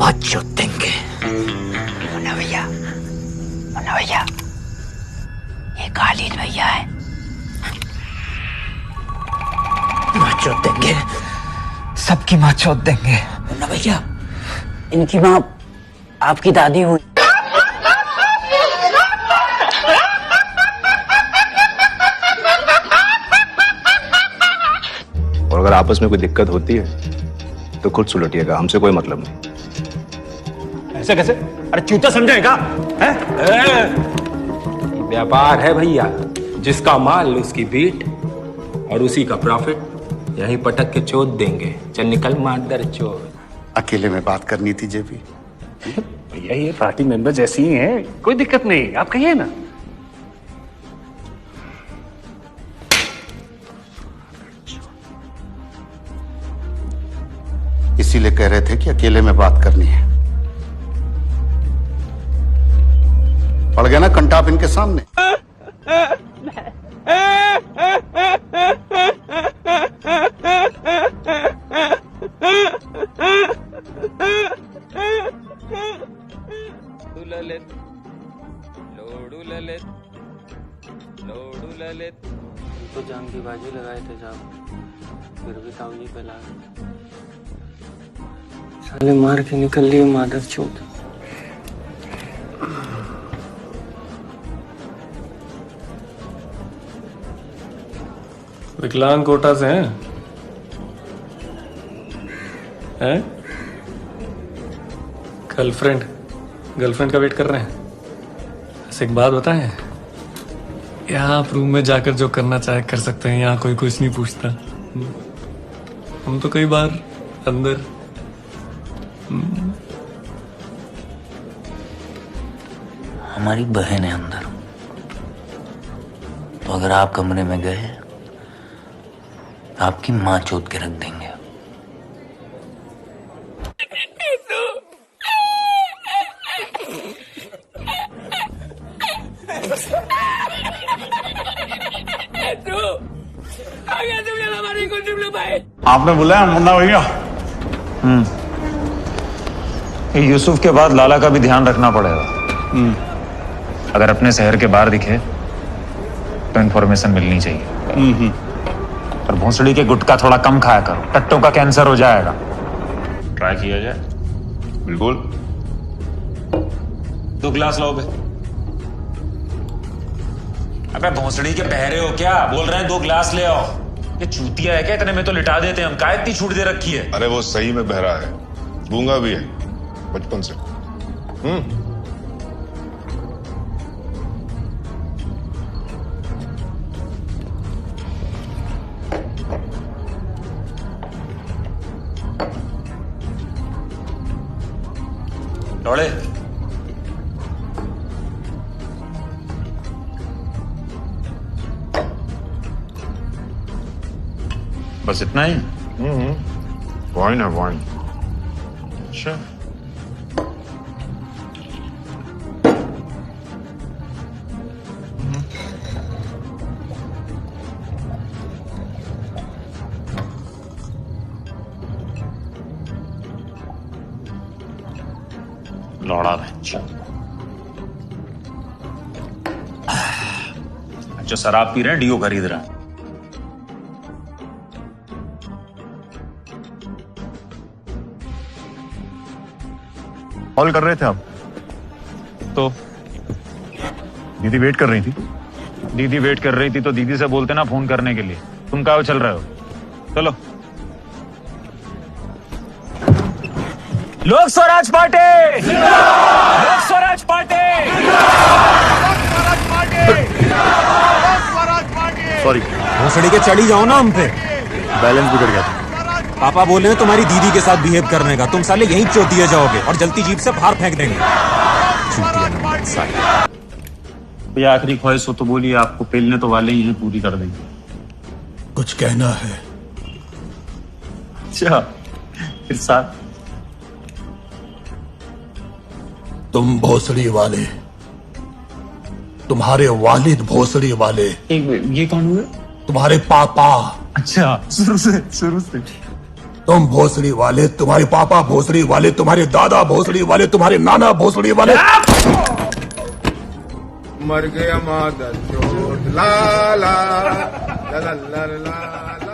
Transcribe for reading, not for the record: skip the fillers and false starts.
माँ चोद देंगे। मुन्ना भैया, ये खालिद भैया है। माँ चोद देंगे, सबकी माँ चोद देंगे। मुन्ना भैया, इनकी माँ आपकी दादी हुई। और अगर आपस में कोई दिक्कत होती है तो खुद सुलटिएगा, हमसे कोई मतलब नहीं। ऐसे कैसे? अरे चूता समझेगा? व्यापार है भैया, जिसका माल उसकी बीट और उसी का प्रॉफिट। यही पटक के चोद देंगे। चल निकल मादर चोद। अकेले में बात करनी थी जेबी। भैया ये पार्टी मेंबर जैसी ही है, कोई दिक्कत नहीं, आप कहिए ना। इसीलिए कह रहे थे कि अकेले में बात करनी है। पड़ गया ना कंटाप इनके सामने। लोडू ललित तो जान की बाजी लगाए थे साहब, फिर भी ताऊजी पे ला साले मार के निकल लिए मादर चोद। विकलांग कोटा से हैं? गर्लफ्रेंड का वेट कर रहे हैं? ऐसे एक बात बताएं, यहाँ आप रूम में जाकर जो करना चाहे कर सकते हैं, यहाँ कोई कुछ नहीं पूछता। हम तो कई बार अंदर हमारी बहन है अंदर, तो अगर आप कमरे में गए तो आपकी माँ चोद के रख देंगे। आपने बुलाया मुन्ना भैया? यूसुफ के बाद लाला का भी ध्यान रखना पड़ेगा। अगर अपने शहर के बाहर दिखे तो इन्फॉर्मेशन मिलनी चाहिए। और भोसड़ी के गुटखा थोड़ा कम खाया करो, टट्टों का कैंसर हो जाएगा। ट्राई किया जाए। बिल्कुल। 2 गिलास लाओ बे। अबे भोसड़ी के बहरे हो क्या? बोल रहे हैं 2 गिलास ले आओ। ये चूतिया है क्या? इतने में तो लिटा देते हैं हम। क्या इतनी छूट दे रखी है? अरे वो सही में बहरा है, गूंगा भी है बचपन से। लौड़े बस इतना ही? वाइन है वाइन। अच्छा लौड़ा बच्चा जो शराब पी रहे हैं डीओ खरीद रहा है। कॉल कर रहे थे आप तो? दीदी वेट कर रही थी। दीदी वेट कर रही थी तो दीदी से बोलते ना फोन करने के लिए। तुम कहाँ चल रहे हो? चलो। लोक स्वराज पार्टी, लोक स्वराज पार्टी, सॉरी, भोसड़ी के चढ़ी जाओ ना हम पे। बैलेंस बिगड़ गया था। पापा बोले हैं तुम्हारी दीदी के साथ बिहेव करने का, तुम साले यहीं चोट दिए जाओगे और जलती जीप से बाहर फेंक देंगे। कोई आखिरी ख्वाहिश हो तो बोलिए, आपको पेलने तो वाले ही हैं, पूरी कर देंगे। कुछ कहना है? अच्छा फिर साथ तुम भोसड़ी वाले, तुम्हारे वालिद भोसड़ी वाले। एक ये कौन हुए? तुम्हारे पापा। अच्छा शुरू से तुम भोसड़ी वाले, तुम्हारे पापा भोसड़ी वाले, तुम्हारे दादा भोसड़ी वाले, तुम्हारे नाना भोसड़ी वाले। मर गया मादर चोट ला ला ला ला ला ला।